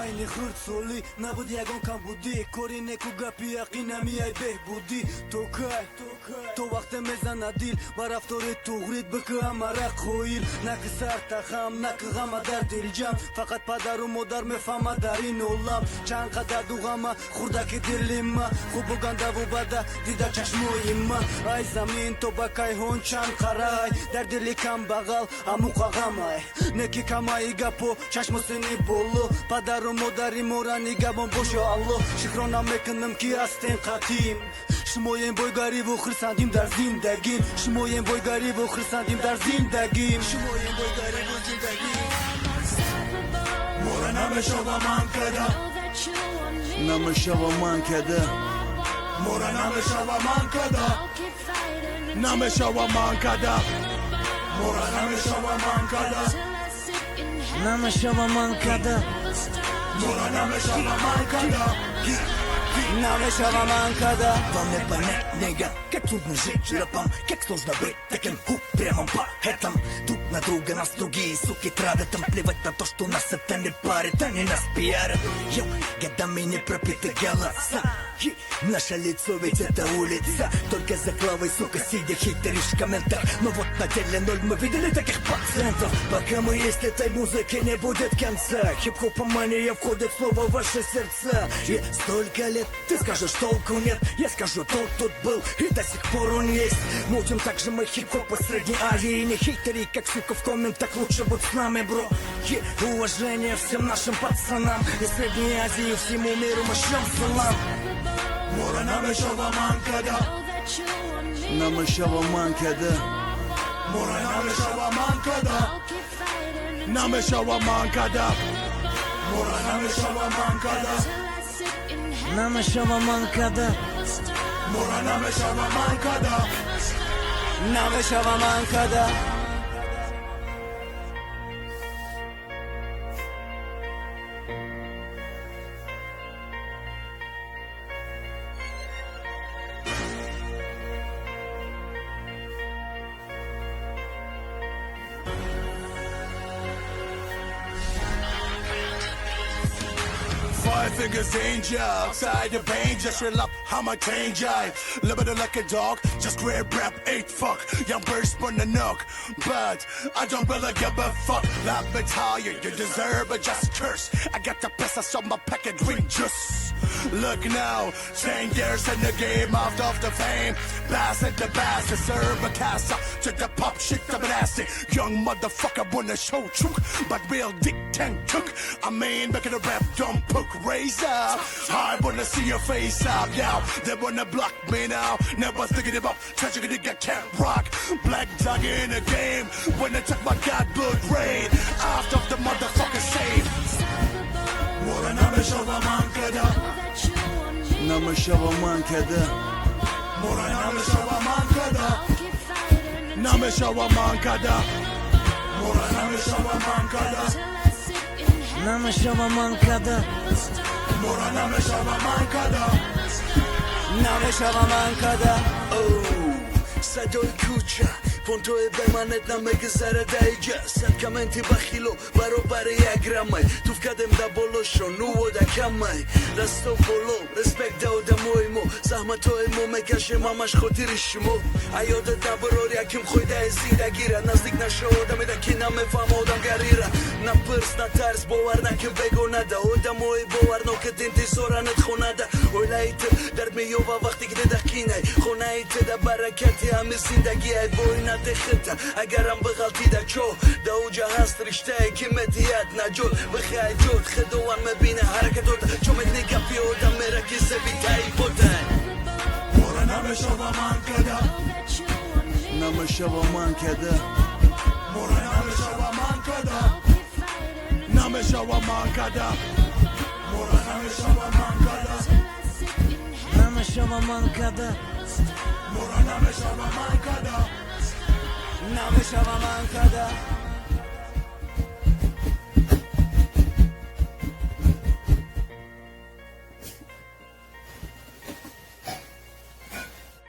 Айни хурцоли набуд ягон камбудӣ кори неку гапи яқина миай беҳбудӣ то кай то вақте мезана дил ба рафтори туғрит бикӣ ҳамара қоил наки сартахам наки ғама дар дилҷам фақат падару модар мефаҳма дар ин олам чанд қадар дуғама хурдаки дилима хуб бугандаву бада дида чашмоима ай замин то ба кайҳон чанд қарай дар дили камбағал амуқағамай неки камаи гапо чашму сини боло падару модари мора нигабон бошо алло шукрона мекунам ки ҳастем қатим шумоем бой гариву хурсандим дар зиндагим шумоем бой гариву хурсандим дар зиндагим шумоем бой гариву зиндагим мора намешавам када намешавам када мора намешавам када намешавам када мора намешавам када намешавам када мора намешавам када намешавам када вам не понять, нега, как трудно жить рапом, как сложно быть таким упрямым поэтом. Друг на друга нас другие суки травят, им плевать на то, что нас это не парит, они нас пиарят. Йо, годами не пропиты голоса, наше лицо ведь это улица, только за клавой, сука, сидя хитришь в комментах. Но вот на деле ноль, мы видели таких пациентов. Пока мы есть, этой музыки не будет конца. Хип-хопомания входит снова в ваши сердца. И столько лет ты скажешь, толку нет, я скажу, тот тут был, и до сих пор он есть. Мутим так же мы хип-хоп по Средней Азии. Не хейтери, как сука в комментах, лучше будь с нами, бро. И уважение всем нашим пацанам из Средней Азии, всему миру мы шлем салам. Мора намешавам када намешавам када мора намешавам када намешавам када мора намешавам када намешавам када мора намешавам када намешавам када Five fingers danger, outside the pain, just real up how my change I live it like a dog, just grab rap, 8 fuck, young bird spun the knock, but I don't really give a fuck, love me tired, you deserve a just curse, I got the best of my packet drink juice, look now, 10 years in the game, out of the fame, pass it the bass, serve a casa, to the pop shit, the nasty, young motherfucker wanna show chook, but real dick tank took, I mean, making a rap dumb poke, raise up, I wanna see your face up, yeah, they wanna block me now, never thinking about tragedy, nigga can't rock, black dog in the game, when I took my god blood rain, after the motherfucker save, Mora nameshavam kada, nameshavam kada, Mora nameshavam kada, nameshavam kada, Mora nameshavam kada, nameshavam kada, Mora nameshavam kada, nameshavam kada. Oh, صدای کوچه پونتوی به منت نمیگذره دیگه صد کامنتی بخیلو برابر یک رمه توف کدم دا بولوشو نو دا کمه دستو بولو رسپکت دا مویمو زحمتوی مو مگشم همش خاطرشمو ایاده دا برار یکیم خویده زیدگیره نزدیک نشو آدمی دا کی نمیفهم آدم گریره نه پرس نه ترس باور نکه بگونه ده آدموی باور نکه انتظارنت خونه ده اولایت درد میوه وقتی که دقینه خونه ایت دا برکتی همه زندگی ای بوی ندخته اگرم بغلطیده چو دا اوجا هست رشته که مدیت نجول بخیای جود خدوان مبینه حرکتوت چو مدنی گفی آدم میره که زبیتایی بوده مورا نمشوام کده نمشوام کده مورا نمشوام کده نمشوام کده مورا نمشوام کده نمشوام کده مورا نمشوام کده نمشوام کده